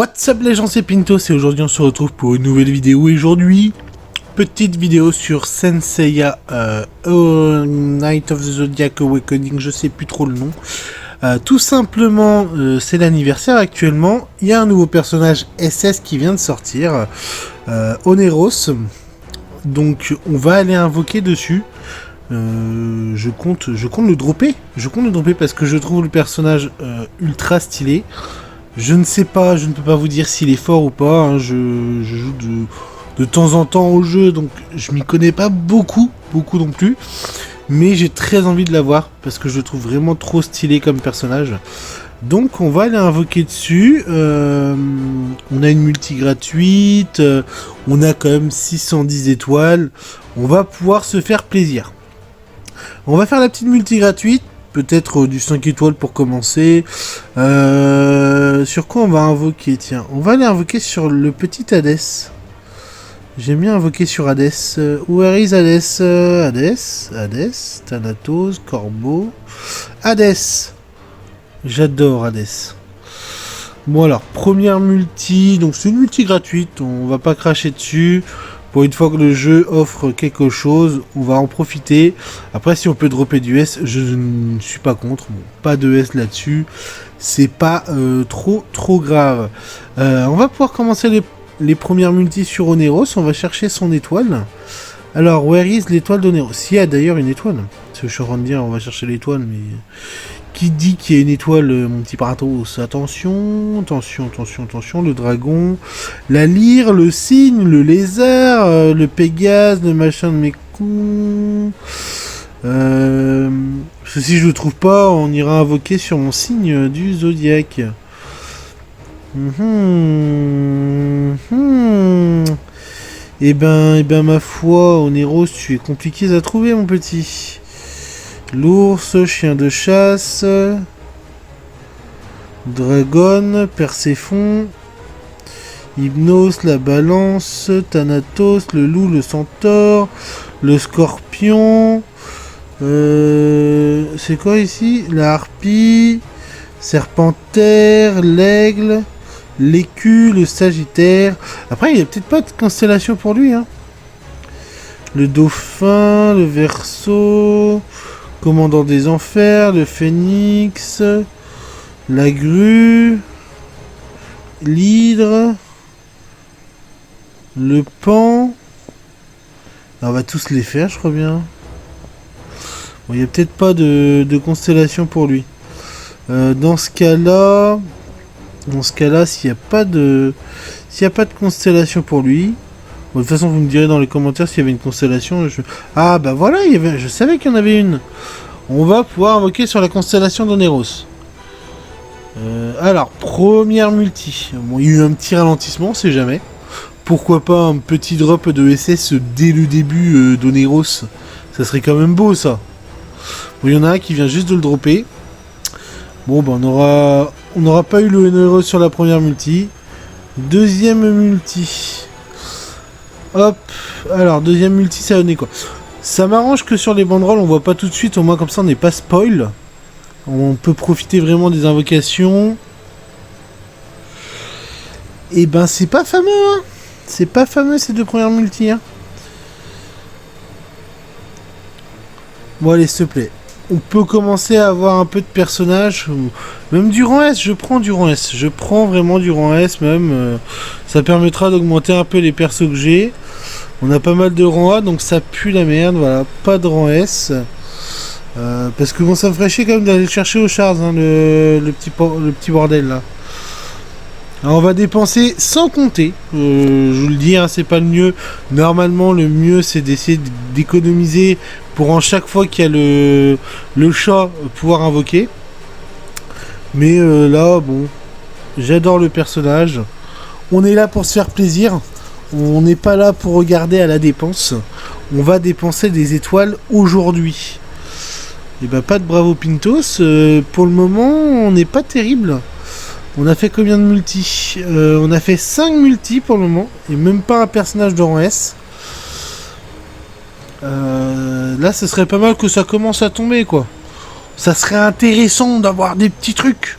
What's up les gens, c'est Pintos et aujourd'hui on se retrouve pour une nouvelle vidéo. Et aujourd'hui, petite vidéo sur Saint Seiya Night of the Zodiac Awakening, je sais plus trop le nom. Tout simplement, c'est l'anniversaire actuellement. Il y a un nouveau personnage SS qui vient de sortir, Oneros. Donc on va aller invoquer dessus. Je compte le dropper. Je compte le dropper parce que je trouve le personnage ultra stylé. Je ne sais pas, je ne peux pas vous dire s'il est fort ou pas. Hein. Je joue de temps en temps au jeu, donc je m'y connais pas beaucoup non plus. Mais j'ai très envie de l'avoir parce que je le trouve vraiment trop stylé comme personnage. Donc on va aller invoquer dessus. On a une multi gratuite. On a quand même 610 étoiles. On va pouvoir se faire plaisir. On va faire la petite multi gratuite. Peut-être du 5 étoiles pour commencer. Sur quoi on va invoquer? Tiens, on va aller invoquer sur le petit Hades. J'aime bien invoquer sur Hades. Where is Hades? Hades, Thanatos, Corbeau. Hades. J'adore Hades. Bon alors, première multi. Donc c'est une multi gratuite. On va pas cracher dessus. Pour une fois que le jeu offre quelque chose, on va en profiter. Après, si on peut dropper du S, je ne suis pas contre. Bon, pas de S là-dessus. C'est pas trop grave. On va pouvoir commencer les premières multis sur Oneros. On va chercher son étoile. Alors, where is l'étoile d'Oneros? Il y a d'ailleurs une étoile. Parce que je suis en train de dire, on va chercher l'étoile, mais... Qui dit qu'il y a une étoile, mon petit Paratos? Attention, le dragon, la lyre, le cygne, le lézard, le Pégase, le machin de mes coups. Si je le trouve pas, on ira invoquer sur mon signe du zodiaque. Eh ben, ma foi, Oneros, tu es compliqué à trouver, mon petit. L'ours, chien de chasse, dragon, Perséphone, Hypnos, la balance, Thanatos, le loup, le centaure, le scorpion, c'est quoi ici? La harpie, serpentaire, l'aigle, l'écu, le sagittaire. Après il n'y a peut-être pas de constellation pour lui, hein. Le dauphin, le verseau, commandant des enfers, le phénix, la grue, l'hydre, le pan. On va tous les faire, je crois bien. Bon, il n'y a peut-être pas de constellation pour lui. Dans ce cas-là, s'il n'y a pas de constellation pour lui. Bon, de toute façon, vous me direz dans les commentaires s'il y avait une constellation. Ah, bah voilà, je savais qu'il y en avait une. On va pouvoir invoquer sur la constellation d'Oneros. Alors, première multi. Bon, il y a eu un petit ralentissement, on sait jamais. Pourquoi pas un petit drop de SS dès le début d'Oneros? Ça serait quand même beau, ça. Bon, il y en a un qui vient juste de le dropper. Bon, bah on n'aura pas eu le Oneros sur la première multi. Deuxième multi. Hop, alors deuxième multi ça donnait quoi? Ça m'arrange que sur les banderoles on voit pas tout de suite, au moins comme ça on n'est pas spoil. On peut profiter vraiment des invocations. Et ben c'est pas fameux, hein. C'est pas fameux ces deux premières multis, hein. Bon allez s'il te plaît. On peut commencer à avoir un peu de personnages. Même du rang S, je prends du rang S. Je prends vraiment du rang S même. Ça permettra d'augmenter un peu les persos que j'ai. On a pas mal de rang A, donc ça pue la merde. Voilà, pas de rang S. Parce que bon, ça me ferait chier quand même d'aller le chercher au Charles, hein, le petit bordel là. Alors on va dépenser sans compter. Je vous le dis, hein, c'est pas le mieux. Normalement, le mieux c'est d'essayer d'économiser pour en chaque fois qu'il y a le chat pouvoir invoquer. Mais là, bon, j'adore le personnage. On est là pour se faire plaisir. On n'est pas là pour regarder à la dépense. On va dépenser des étoiles aujourd'hui. Et bah pas de bravo Pintos. Pour le moment, on n'est pas terrible. On a fait combien de multis? On a fait 5 multis pour le moment. Et même pas un personnage de rang S. Là, ce serait pas mal que ça commence à tomber, quoi. Ça serait intéressant d'avoir des petits trucs.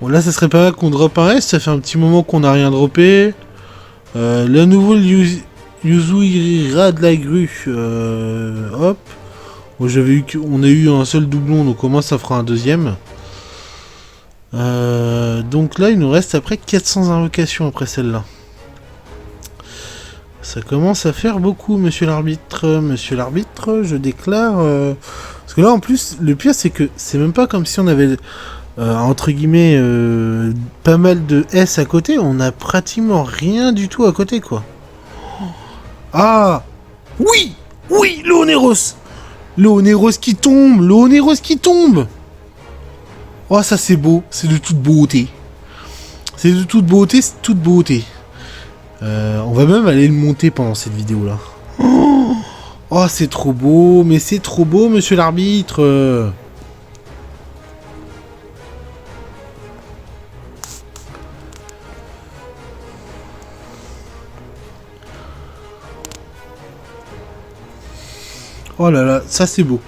Bon, là, ça serait pas mal qu'on drop un S. Ça fait un petit moment qu'on n'a rien droppé. Le nouveau Yuzu ira de la grue. Hop. Bon, on a eu un seul doublon, donc au moins ça fera un deuxième. Donc là, il nous reste après 400 invocations après celle-là. Ça commence à faire beaucoup, monsieur l'arbitre. Monsieur l'arbitre, je déclare... Parce que là, en plus, le pire, c'est que c'est même pas comme si on avait, entre guillemets, pas mal de S à côté. On a pratiquement rien du tout à côté, quoi. Ah! Oui! Oui! Le Oneros! Le Oneros qui tombe! Le Oneros qui tombe! Oh, ça, c'est beau. C'est de toute beauté. C'est de toute beauté, c'est de toute beauté. On va même aller le monter pendant cette vidéo là. Oh, c'est trop beau, mais c'est trop beau, monsieur l'arbitre. Oh là là, ça c'est beau.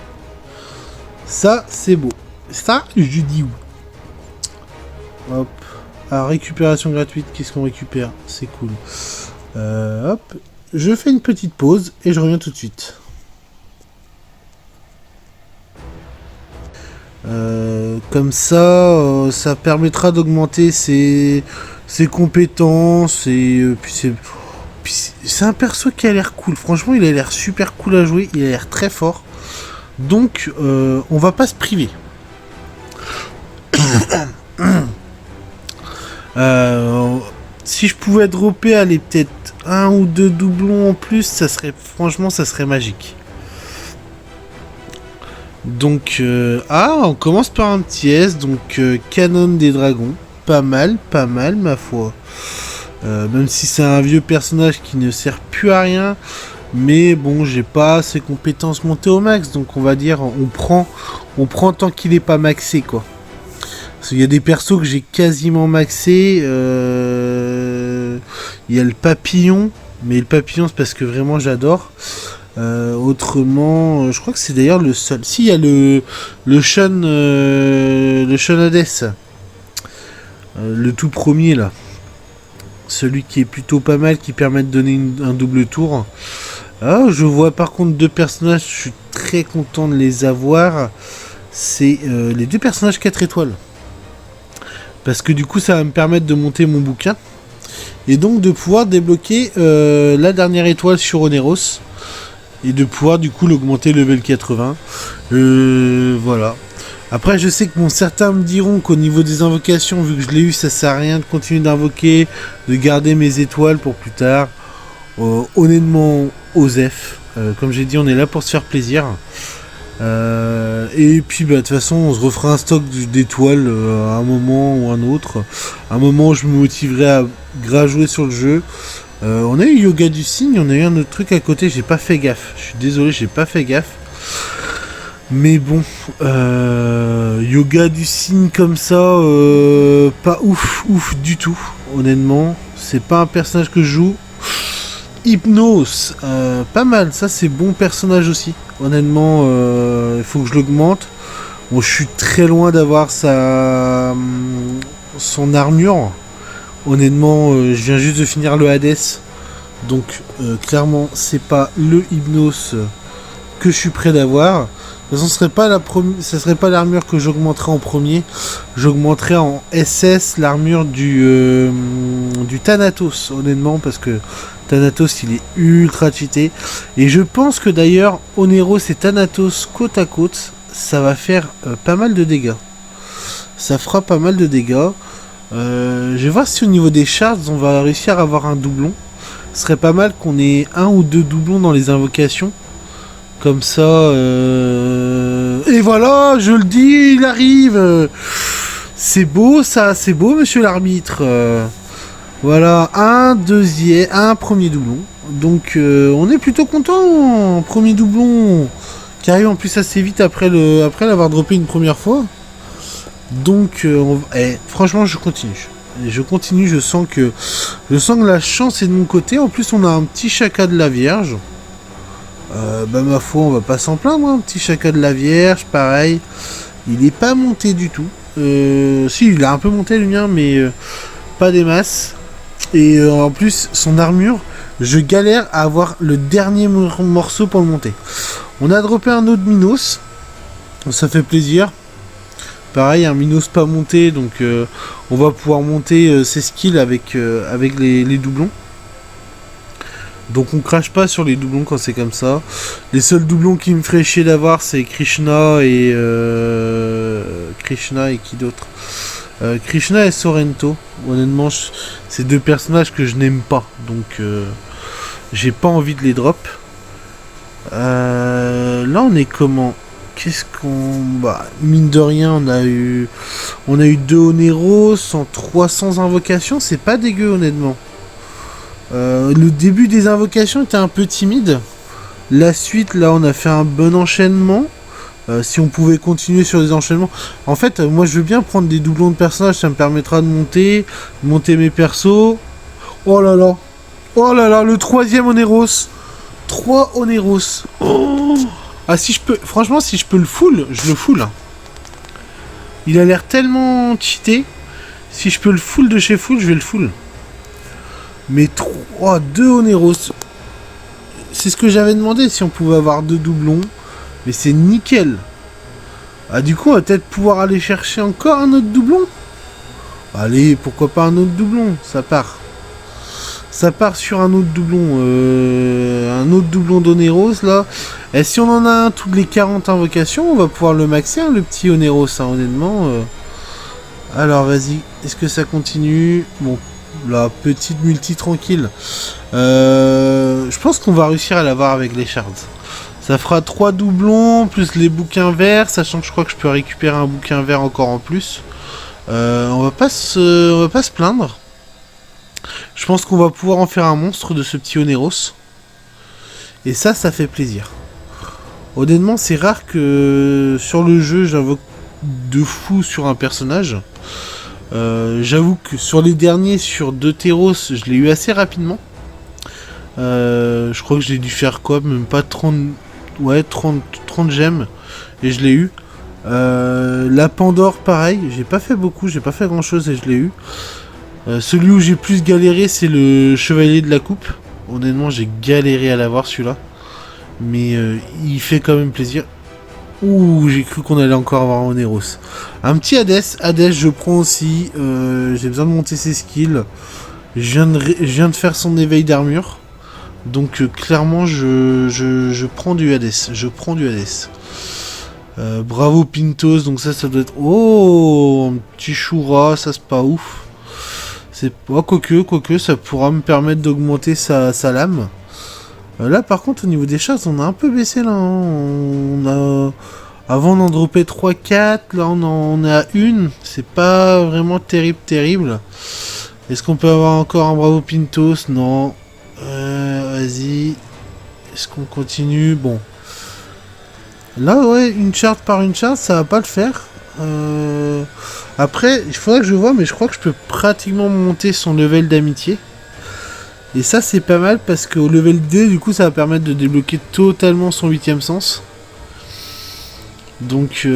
Ça c'est beau. Ça, je dis oui. Hop. Alors, récupération gratuite, qu'est-ce qu'on récupère? C'est cool. Hop. Je fais une petite pause et je reviens tout de suite. Comme ça, ça permettra d'augmenter ses compétences et puis c'est un perso qui a l'air cool. Franchement, il a l'air super cool à jouer. Il a l'air très fort. Donc, on va pas se priver. Si je pouvais dropper, allez, peut-être un ou deux doublons en plus, ça serait, franchement, ça serait magique. Donc, on commence par un petit S, donc Canon des Dragons. Pas mal, ma foi. Même si c'est un vieux personnage qui ne sert plus à rien. Mais bon, j'ai pas ses compétences montées au max, donc on va dire, on prend tant qu'il est pas maxé, quoi. Parce qu'il y a des persos que j'ai quasiment maxé. Il y a le papillon, mais le papillon c'est parce que vraiment j'adore. Autrement, je crois que c'est d'ailleurs le seul. Si, il y a le Sean Hades, le tout premier là. Celui qui est plutôt pas mal, qui permet de donner un double tour. Ah, je vois par contre deux personnages, je suis très content de les avoir. C'est les deux personnages 4 étoiles. Parce que du coup ça va me permettre de monter mon bouquin. Et donc de pouvoir débloquer la dernière étoile sur Oneros. Et de pouvoir du coup l'augmenter level 80. Voilà. Après je sais que certains me diront qu'au niveau des invocations, vu que je l'ai eu, ça sert à rien de continuer d'invoquer, de garder mes étoiles pour plus tard. Honnêtement, Osef. Comme j'ai dit, on est là pour se faire plaisir. Et puis de toute façon on se refera un stock d'étoiles à un moment ou un autre. À un moment où je me motiverai à jouer sur le jeu. On a eu Yoga du Cygne, on a eu un autre truc à côté, j'ai pas fait gaffe. Je suis désolé, j'ai pas fait gaffe. Mais bon, Yoga du Cygne comme ça, pas ouf du tout, honnêtement. C'est pas un personnage que je joue. Hypnose, pas mal, ça c'est bon personnage aussi. Honnêtement, il faut que je l'augmente. Bon, je suis très loin d'avoir son armure. Honnêtement, je viens juste de finir le Hades. Donc, clairement, c'est pas le Hypnose que je suis prêt d'avoir. De toute façon, ce serait pas l'armure que j'augmenterai en premier. J'augmenterai en SS l'armure du Thanatos, honnêtement, parce que Thanatos, il est ultra cheaté. Et je pense que d'ailleurs, Oneros et Thanatos côte à côte, ça va faire pas mal de dégâts. Ça fera pas mal de dégâts. Je vais voir si au niveau des shards, on va réussir à avoir un doublon. Ce serait pas mal qu'on ait un ou deux doublons dans les invocations. Comme ça... Et voilà, je le dis, il arrive. C'est beau ça, c'est beau monsieur l'arbitre. Voilà, un premier doublon. Donc on est plutôt content. Premier doublon qui arrive en plus assez vite après l'avoir droppé une première fois. Donc franchement je continue. Je sens que la chance est de mon côté. En plus on a un petit Chaka de la Vierge. Ma foi on va pas s'en plaindre. Un petit Chaka de la Vierge, pareil. Il est pas monté du tout. Si, il a un peu monté le mien, mais pas des masses. Et en plus, son armure, je galère à avoir le dernier morceau pour le monter. On a droppé un autre Minos. Ça fait plaisir. Pareil, un Minos pas monté, donc on va pouvoir monter ses skills avec les doublons. Donc on crache pas sur les doublons quand c'est comme ça. Les seuls doublons qui me feraient chier d'avoir, c'est Krishna et qui d'autre, Krishna et Sorrento. Honnêtement, c'est deux personnages que je n'aime pas, donc j'ai pas envie de les drop. Là on est comment? Qu'est-ce qu'on... Bah, mine de rien, on a eu 2 Oneros, 300 invocations, c'est pas dégueu honnêtement. Le début des invocations était un peu timide. La suite, là, on a fait un bon enchaînement. Si on pouvait continuer sur les enchaînements. En fait, moi, je veux bien prendre des doublons de personnages. Ça me permettra de monter mes persos. Oh là là. Oh là là, le 3e Oneros. 3 Oneros. Oh. Ah, si je peux... Franchement, si je peux le full, je le full. Il a l'air tellement cheaté. Si je peux le full de chez full, je vais le full. Mais 2 Oneros. C'est ce que j'avais demandé, si on pouvait avoir 2 doublons. Mais c'est nickel. Ah, du coup, on va peut-être pouvoir aller chercher encore un autre doublon. Allez, pourquoi pas un autre doublon? Ça part. Ça part sur un autre doublon. Un autre doublon d'Oneros, là. Et si on en a un toutes les 40 invocations, on va pouvoir le maxer, hein, le petit Oneros, hein, honnêtement. Alors, vas-y. Est-ce que ça continue? Bon. La petite multi tranquille. Je pense qu'on va réussir à l'avoir avec les shards. Ça fera 3 doublons plus les bouquins verts, sachant que je crois que je peux récupérer un bouquin vert encore en plus. On va pas se plaindre. Je pense qu'on va pouvoir en faire un monstre de ce petit Oneros. Et ça fait plaisir. Honnêtement, c'est rare que sur le jeu j'invoque de fou sur un personnage. J'avoue que sur les derniers, sur Deutéros, je l'ai eu assez rapidement. Je crois que j'ai dû faire quoi? Même pas 30... Ouais, 30 gemmes. Et je l'ai eu. La Pandore, pareil. J'ai pas fait beaucoup, j'ai pas fait grand chose et je l'ai eu. Celui où j'ai plus galéré, c'est le Chevalier de la Coupe. Honnêtement, j'ai galéré à l'avoir celui-là. Mais il fait quand même plaisir. Ouh, j'ai cru qu'on allait encore avoir un Oneros. Un petit Hades. Hades, je prends aussi. J'ai besoin de monter ses skills. Je viens de faire son éveil d'armure. Donc clairement, je prends du Hades. Je prends du Hades. Bravo Pintos. Donc ça doit être... Oh, un petit Shura. Ça, c'est pas ouf. C'est pas... Quoique, ça pourra me permettre d'augmenter sa lame. Là, par contre, au niveau des chasses, on a un peu baissé, là. Hein. On a... Avant, on en dropait 3-4. Là, on est à 1. C'est pas vraiment terrible. Est-ce qu'on peut avoir encore un Bravo Pintos? Non. Vas-y. Est-ce qu'on continue? Bon. Là, ouais, une charte par une charte, ça va pas le faire. Après, il faudrait que je vois, mais je crois que je peux pratiquement monter son level d'amitié. Et ça c'est pas mal parce qu'au level 2 du coup ça va permettre de débloquer totalement son 8ème sens. Donc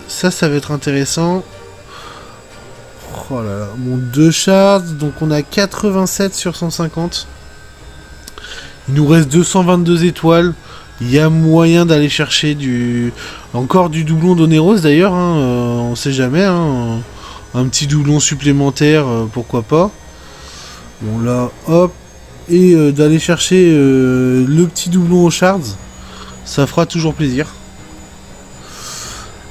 ça va être intéressant. Oh là là, mon 2 shards, donc on a 87 sur 150. Il nous reste 222 étoiles. Il y a moyen d'aller chercher encore du doublon d'Oneros d'ailleurs, hein, on sait jamais, hein, un petit doublon supplémentaire, pourquoi pas. Bon là, hop, et d'aller chercher le petit doublon aux shards, ça fera toujours plaisir.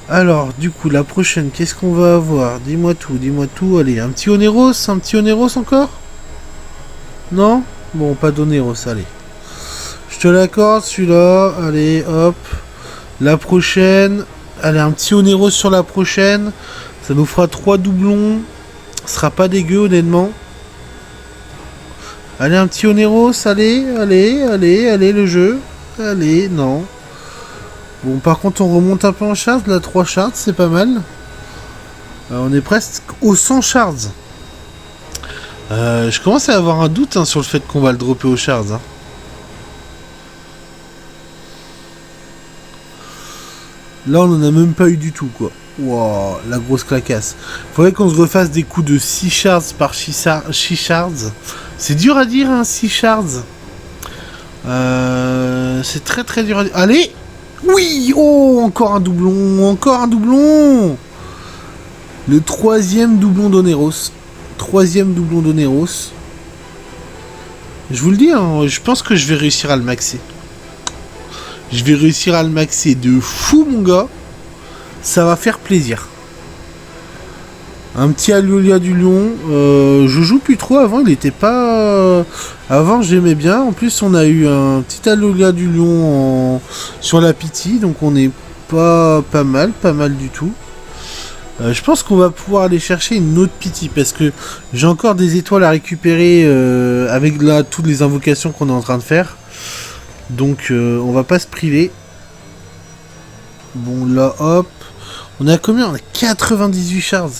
Alors, du coup, la prochaine, qu'est-ce qu'on va avoir? Dis-moi tout, allez, un petit Oneros encore? Non? Bon, pas d'Oneros, allez. Je te l'accorde, celui-là, allez, hop. La prochaine, allez, un petit Oneros sur la prochaine, ça nous fera 3 doublons, ce sera pas dégueu, honnêtement. Allez, un petit Oneros, allez, le jeu. Allez, non. Bon, par contre, on remonte un peu en shards. Là, 3 shards, c'est pas mal. On est presque aux 100 shards. Je commence à avoir un doute hein, sur le fait qu'on va le dropper aux shards. Hein. Là, on en a même pas eu du tout, quoi. Wow, la grosse clacasse. Faudrait qu'on se refasse des coups de 6 shards par 6 shards. C'est dur à dire, hein, 6 shards. C'est très très dur à dire. Allez! Oui! Oh, encore un doublon! Encore un doublon! Le troisième doublon d'Oneros. Troisième doublon d'Oneros. Je vous le dis, hein, je pense que je vais réussir à le maxer. Je vais réussir à le maxer de fou, mon gars. Ça va faire plaisir. Un petit Aliolia du Lion. Je joue plus trop. Avant, il était pas... Avant, j'aimais bien. En plus, on a eu un petit Aliolia du Lion sur la Pity. Donc, on est pas mal du tout. Je pense qu'on va pouvoir aller chercher une autre Pity. Parce que j'ai encore des étoiles à récupérer avec là toutes les invocations qu'on est en train de faire. Donc, on va pas se priver. Bon, là, hop. On a combien? On a 98 shards.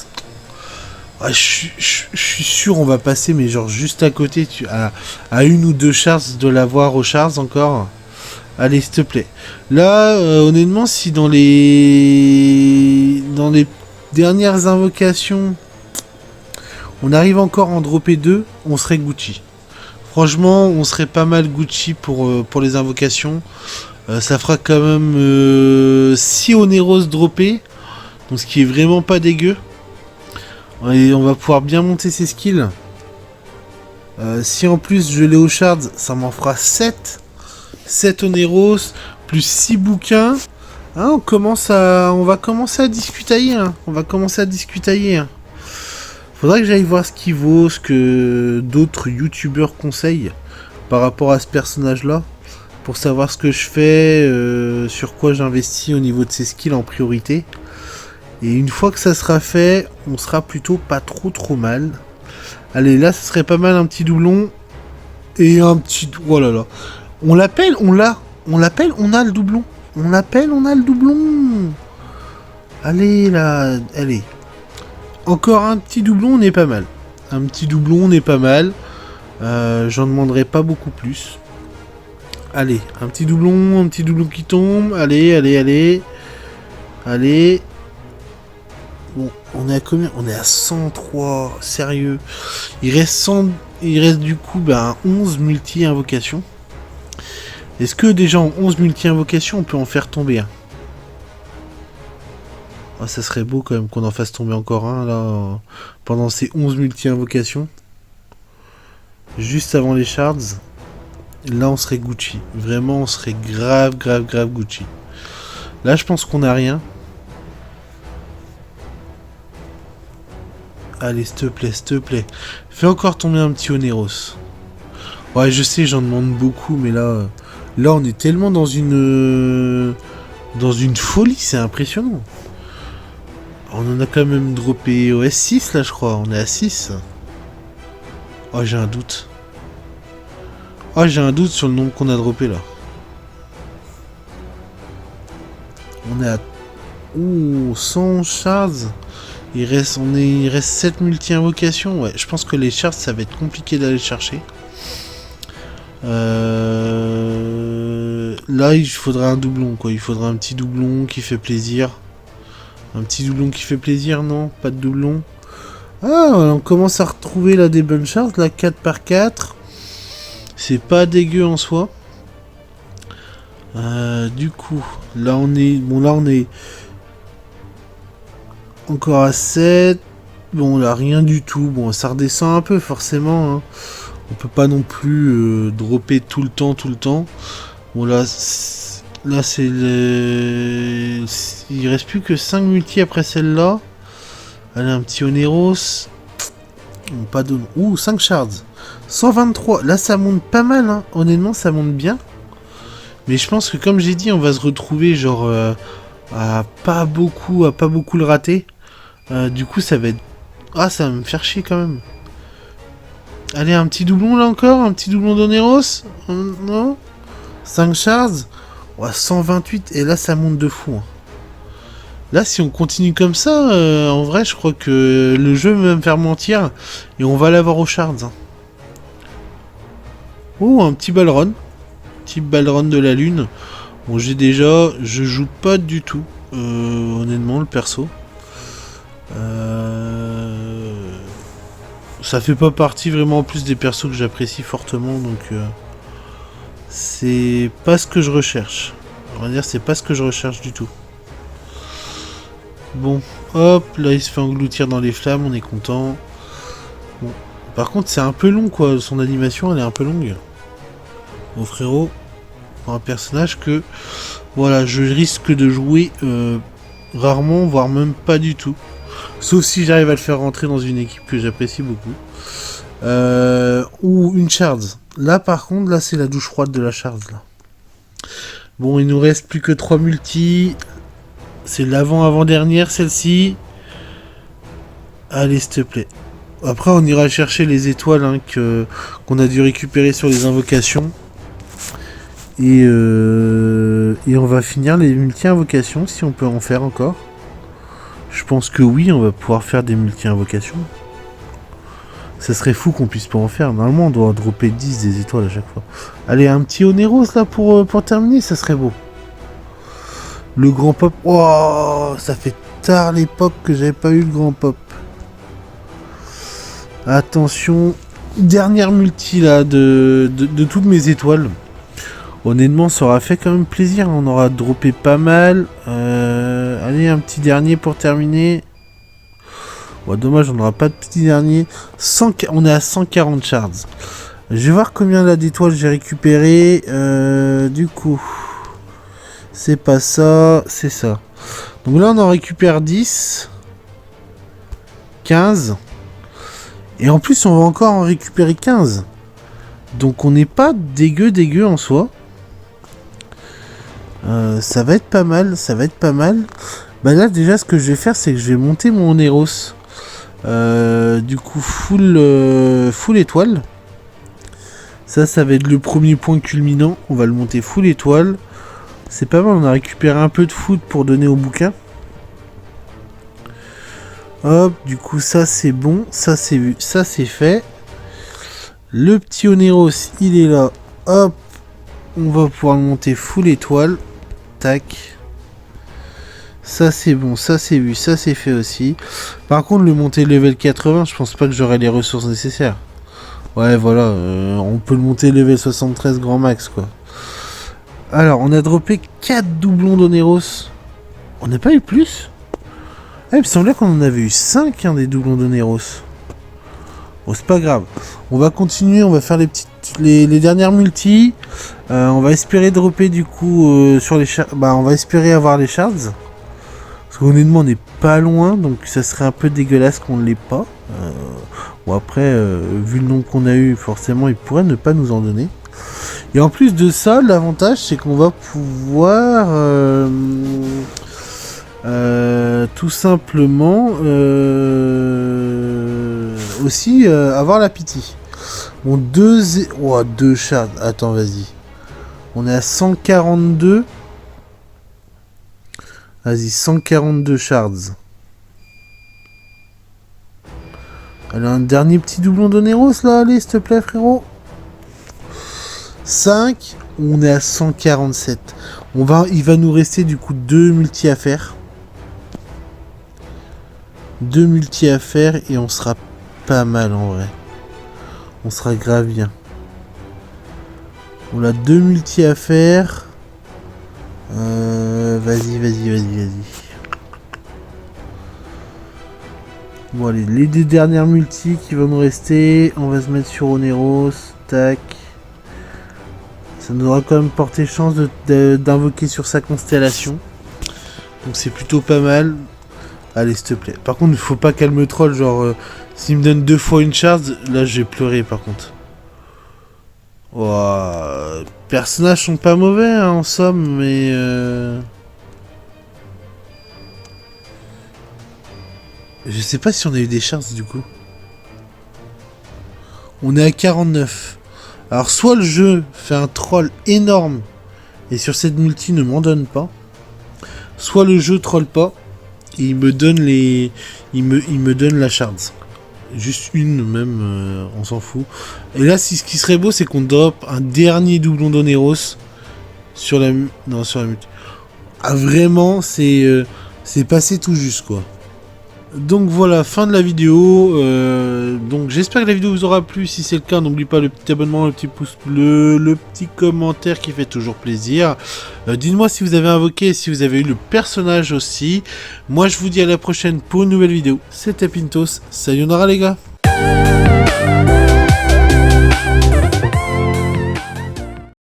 Ah, je suis sûr on va passer, mais genre juste à côté, à une ou deux shards de l'avoir aux shards encore. Allez, s'il te plaît. Là, honnêtement, si dans les dernières invocations, on arrive encore à en dropper 2, on serait Gucci. Franchement, on serait pas mal Gucci pour les invocations. Ça fera quand même 6 Oneros droppés. Donc ce qui est vraiment pas dégueu. Et on va pouvoir bien monter ses skills. Si en plus je l'ai au shards, ça m'en fera 7. 7 Oneros, plus 6 bouquins. Hein, on va commencer à discutailler. Hein. On va commencer à discutailler. Hein. Faudrait que j'aille voir ce qu'il vaut, ce que d'autres youtubeurs conseillent par rapport à ce personnage-là. Pour savoir ce que je fais, sur quoi j'investis au niveau de ses skills en priorité. Et une fois que ça sera fait, on sera plutôt pas trop mal. Allez, là, ce serait pas mal un petit doublon. Et un petit... Oh là là. On l'appelle, on l'a. On l'appelle, on a le doublon. On l'appelle, on a le doublon. Allez, là. Allez. Encore un petit doublon, on est pas mal. Un petit doublon, on est pas mal. J'en demanderai pas beaucoup plus. Allez, un petit doublon qui tombe. Allez. Allez. Bon, on est à combien? On est à 103, sérieux. Il reste du coup 11 multi-invocations. Est-ce que déjà en 11 multi-invocations, on peut en faire tomber un? Ah, ça serait beau quand même qu'on en fasse tomber encore un, là, pendant ces 11 multi-invocations. Juste avant les shards. Là, on serait Gucci. Vraiment, on serait grave Gucci. Là, je pense qu'on a rien. Allez, s'il te plaît. Fais encore tomber un petit Oneros. Ouais, je sais, j'en demande beaucoup, mais là, on est tellement dans une folie, c'est impressionnant. On en a quand même droppé au S6, là, je crois. On est à 6. Oh, j'ai un doute. Oh, j'ai un doute sur le nombre qu'on a droppé, là. On est à... Ouh, 100 shards. Il reste 7 multi-invocations. Ouais, je pense que les shards, ça va être compliqué d'aller chercher. Là, il faudra un doublon, quoi. Il faudra un petit doublon qui fait plaisir. Un petit doublon qui fait plaisir, non? Pas de doublon. Ah, on commence à retrouver là des bonnes shards, là, 4x4. C'est pas dégueu en soi. Du coup, là on est... Bon, là on est... Encore à 7. Bon, là, rien du tout. Bon, ça redescend un peu, forcément. Hein. On peut pas non plus dropper tout le temps. Bon, là, c'est le... Il reste plus que 5 multi après celle-là. Allez, un petit Oneros. Bon, pas de... Ouh, 5 shards. 123. Là, ça monte pas mal. Hein. Honnêtement, ça monte bien. Mais je pense que, comme j'ai dit, on va se retrouver, genre... à pas beaucoup le rater. Du coup, ça va être... Ah, ça va me faire chier quand même. Allez, un petit doublon là encore. Un petit doublon d'Oneros. Non. 5 shards. Ouais, 128. Et là, ça monte de fou. Hein. Là, si on continue comme ça, en vrai, je crois que le jeu va me faire mentir. Et on va l'avoir aux shards. Hein. Oh, un petit Balron. Petit Balron de la lune. Bon, je joue pas du tout. Honnêtement, le perso. Ça fait pas partie vraiment en plus des persos que j'apprécie fortement, donc c'est pas ce que je recherche. On va dire c'est pas ce que je recherche du tout. Bon, hop, là il se fait engloutir dans les flammes, on est content. Bon. Par contre c'est un peu long quoi, son animation elle est un peu longue. Mon frérot, pour un personnage que voilà, je risque de jouer rarement, voire même pas du tout. Sauf si j'arrive à le faire rentrer dans une équipe que j'apprécie beaucoup. Ou une shard. Là par contre, là c'est la douche froide de la shard là. Bon, il nous reste plus que 3 multis. C'est l'avant-avant-dernière celle-ci. Allez, s'il te plaît. Après on ira chercher les étoiles hein, qu'on a dû récupérer sur les invocations. Et on va finir les multi-invocations si on peut en faire encore. Je pense que oui, on va pouvoir faire des multi-invocations. Ça serait fou qu'on puisse pas en faire. Normalement, on doit dropper 10 des étoiles à chaque fois. Allez, un petit Oneros là pour terminer, ça serait beau. Le grand pop. Oh, ça fait tard l'époque que j'avais pas eu le grand pop. Attention. Dernière multi là de toutes mes étoiles. Honnêtement, ça aura fait quand même plaisir. On aura droppé pas mal. Allez, un petit dernier pour terminer. Ouais, dommage, on n'aura pas de petit dernier. On est à 140 shards. Je vais voir combien là d'étoiles j'ai récupéré. Du coup, c'est pas ça, c'est ça. Donc là, on en récupère 10. 15. Et en plus, on va encore en récupérer 15. Donc on n'est pas dégueu en soi. Ça va être pas mal, ça va être pas mal. Bah là déjà ce que je vais faire c'est que je vais monter mon Oneros. Du coup full étoile. Ça va être le premier point culminant. On va le monter full étoile. C'est pas mal, on a récupéré un peu de foot pour donner au bouquin. Hop, du coup ça c'est bon, ça c'est vu, ça c'est fait. Le petit Oneros il est là. Hop, on va pouvoir le monter full étoile. Tac. Ça c'est bon, ça c'est vu, ça c'est fait aussi. Par contre le monter level 80, je pense pas que j'aurai les ressources nécessaires. Ouais voilà, on peut le monter level 73 grand max quoi. Alors on a droppé 4 doublons d'Oneros. On n'a pas eu plus? Ah, il me semblait qu'on en avait eu 5 hein, des doublons d'Oneros. Bon c'est pas grave. On va continuer, on va faire les dernières multis. On va espérer dropper du coup sur les shards. Bah on va espérer avoir les shards. Parce qu'honnêtement on n'est pas loin, donc ça serait un peu dégueulasse qu'on ne l'ait pas. Bon après, vu le nombre qu'on a eu, forcément il pourrait ne pas nous en donner. Et en plus de ça, l'avantage c'est qu'on va pouvoir tout simplement aussi avoir la pitié. Bon, deux shards. Attends, vas-y. On est à 142. Vas-y, 142 shards. Allez, un dernier petit doublon d'Oneros là, allez, s'il te plaît, frérot. 5. On est à 147. Il va nous rester du coup 2 multi à faire. 2 multi à faire et on sera pas mal en vrai. On sera grave bien. On a 2 multi à faire. Vas-y. Bon allez, les 2 dernières multi qui vont nous rester. On va se mettre sur Oneros. Tac. Ça nous aura quand même porté chance d'invoquer sur sa constellation. Donc c'est plutôt pas mal. Allez s'il te plaît. Par contre il faut pas qu'elle me troll. Genre s'il me donne 2 fois une charge, là je vais pleurer par contre. Wow. Personnages sont pas mauvais hein, en somme, mais je sais pas si on a eu des chances du coup. On est à 49. Alors soit le jeu fait un troll énorme et sur cette multi ne m'en donne pas, soit le jeu troll pas et il me donne il me donne la shard. Juste une même, on s'en fout. Et là, ce qui serait beau, c'est qu'on drop un dernier doublon d'Oneros sur la multi. Ah vraiment, c'est passé tout juste quoi. Donc voilà, fin de la vidéo. Donc j'espère que la vidéo vous aura plu. Si c'est le cas, n'oubliez pas le petit abonnement, le petit pouce bleu, le petit commentaire qui fait toujours plaisir. Dites-moi si vous avez invoqué, si vous avez eu le personnage aussi. Moi je vous dis à la prochaine pour une nouvelle vidéo. C'était Pintos, sayonara les gars.